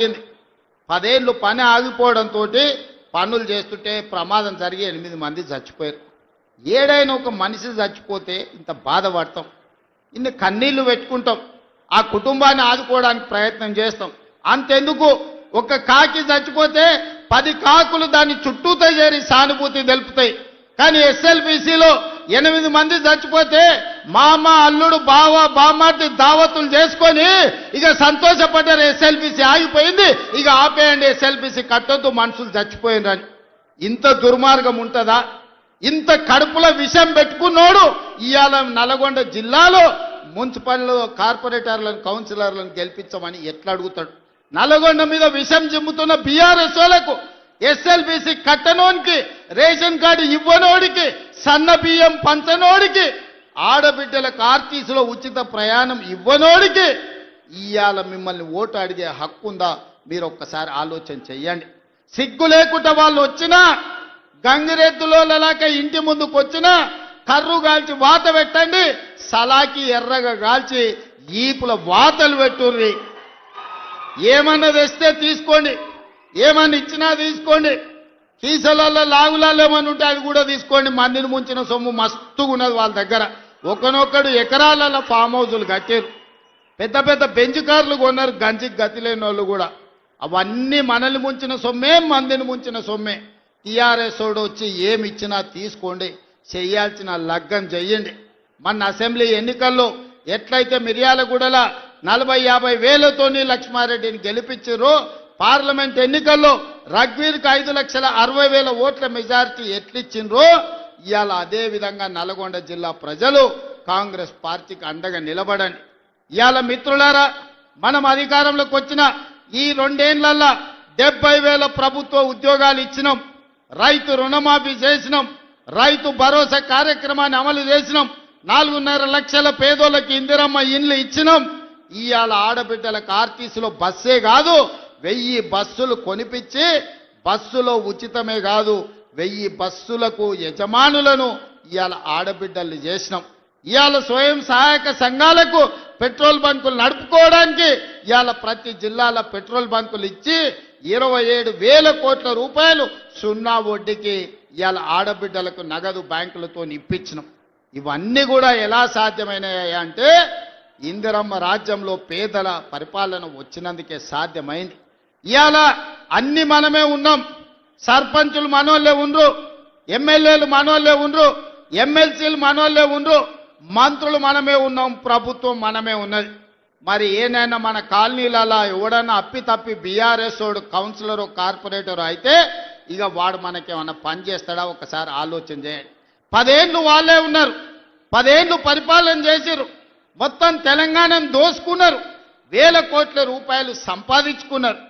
10 ఏళ్ళు పని ఆగిపోవడంతో పనులు చేస్తుంటే ప్రమాదం జరిగి 8 మంది చచ్చిపోయారు. ఏడైనా ఒక మనిషి చచ్చిపోతే ఇంత బాధపడతాం, ఇన్ని కన్నీళ్లు పెట్టుకుంటాం, ఆ కుటుంబాన్ని ఆదుకోవడానికి ప్రయత్నం చేస్తాం. అంతెందుకు ఒక కాకి చచ్చిపోతే 10 కాకులు దాన్ని చుట్టూతో చేరి సానుభూతి తెలుపుతాయి. కానీ ఎస్ఎల్బీసీలో 8 మంది చచ్చిపోతే మామ అల్లుడు బావ బామార్ది దావతులు చేసుకొని ఇక సంతోషపడ్డారు. ఎస్ఎల్బీసీ ఆగిపోయింది, ఇక ఆపేయండి, ఎస్ఎల్బీసీ కట్టొద్దు, మనుషులు చచ్చిపోయినరని. ఇంత దుర్మార్గం ఉంటుందా? ఇంత కడుపులో విషం పెట్టుకున్నోడు ఇవాళ నల్గొండ జిల్లాలో మున్సిపల్ కార్పొరేటర్లను కౌన్సిలర్లను గెలిపించమని ఎట్లా అడుగుతాడు? నల్గొండ మీద విషం చిమ్ముతున్న బీఆర్ఎస్ వాళ్ళకు, ఎస్ఎల్బీసీ కట్టనోనికి, రేషన్ కార్డు ఇవ్వనోడికి, సన్న బియ్యం పంచనోడికి, ఆడబిడ్డలకు ఆర్టీసీలో ఉచిత ప్రయాణం ఇవ్వనోడికి ఇవాళ మిమ్మల్ని ఓటు అడిగే హక్కు ఉందా? మీరు ఒక్కసారి ఆలోచన చెయ్యండి. సిగ్గు లేకుండా వాళ్ళు వచ్చినా, గంగిరెద్దులోలాక ఇంటి ముందుకు వచ్చినా కర్రు గాల్చి వాత పెట్టండి, సలాకి ఎర్రగా గాల్చి ఈపుల వాతలు పెట్టుర్రి. ఏమన్నా తెస్తే తీసుకోండి, ఏమన్నా ఇచ్చినా తీసుకోండి, కీసలలో లాగులలో ఏమన్నా ఉంటే అది కూడా తీసుకోండి. మందిని ముంచిన సొమ్ము మస్తుగా ఉన్నది వాళ్ళ దగ్గర. ఒకనొక్కడు ఎకరాలలో ఫామ్ హౌజులు కట్టారు, పెద్ద పెద్ద బెంచ్ కార్లు కొన్నారు, గంజికి గతి లేని వాళ్ళు కూడా. అవన్నీ మనల్ని ముంచిన సొమ్మే, మందిని ముంచిన సొమ్మే. టీఆర్ఎస్ వాడు వచ్చి ఏమి ఇచ్చినా తీసుకోండి, చెయ్యాల్సిన లగ్గం చెయ్యండి. మన అసెంబ్లీ ఎన్నికల్లో ఎట్లయితే మిర్యాలగూడల 40-50 వేలతోని లక్ష్మారెడ్డిని గెలిపించారో, పార్లమెంట్ ఎన్నికల్లో రఘ్వీర్కి 5,60,000 ఓట్ల మెజారిటీ ఎట్లిచ్చిండ్రో, ఇవాళ అదే విధంగా నల్గొండ జిల్లా ప్రజలు కాంగ్రెస్ పార్టీకి అండగా నిలబడండి. ఇవాళ మిత్రులారా, మనం అధికారంలోకి వచ్చిన ఈ 2 ఏళ్లలో 70,000 ప్రభుత్వ ఉద్యోగాలు ఇచ్చినాం, రైతు రుణమాఫీ చేసినాం, రైతు భరోసా కార్యక్రమాన్ని అమలు చేసినాం, 4.5 లక్షల పేదోళ్ళకి ఇందిరమ్మ ఇండ్లు ఇచ్చినాం. ఇవాళ ఆడబిడ్డలకు ఆర్టీసీలో బస్సే కాదు 1000 బస్సులు కొనిపించి, బస్సులో ఉచితమే కాదు 1000 బస్సులకు యజమానులను ఇవాళ ఆడబిడ్డల్ని చేసినాం. ఇవాళ స్వయం సహాయక సంఘాలకు పెట్రోల్ బంకులు నడుపుకోవడానికి ఇవాళ ప్రతి జిల్లాలో పెట్రోల్ బంకులు ఇచ్చి 27,000 కోట్ల రూపాయలు సున్నా వడ్డీకి ఇవాళ ఆడబిడ్డలకు నగదు బ్యాంకులతో ఇప్పించినాం. ఇవన్నీ కూడా ఎలా సాధ్యమైనాయి అంటే ఇందిరమ్మ రాజ్యంలో పేదల పరిపాలన వచ్చినందుకే సాధ్యమైంది. ఇవాళ అన్ని మనమే ఉన్నాం, సర్పంచులు మనోళ్ళే ఉండ్రు, ఎమ్మెల్యేలు మనోళ్ళే ఉండ్రు, ఎమ్మెల్సీలు మనోళ్ళే ఉండ్రు, మంత్రులు మనమే ఉన్నాం, ప్రభుత్వం మనమే ఉన్నది. మరి ఏనైనా మన కాలనీలలో ఎవడన్నా అప్పి తప్పి బీఆర్ఎస్ వాడు కౌన్సిలర్ కార్పొరేటర్ అయితే ఇక వాడు మనకేమన్నా పని చేస్తాడా? ఒకసారి ఆలోచన చేయండి. 10 ఏళ్ళు వాళ్ళే ఉన్నారు, 10 ఏళ్ళు పరిపాలన చేసిరు, మొత్తం తెలంగాణను దోసుకున్నారు, 1,000 కోట్ల రూపాయలు సంపాదించుకున్నారు.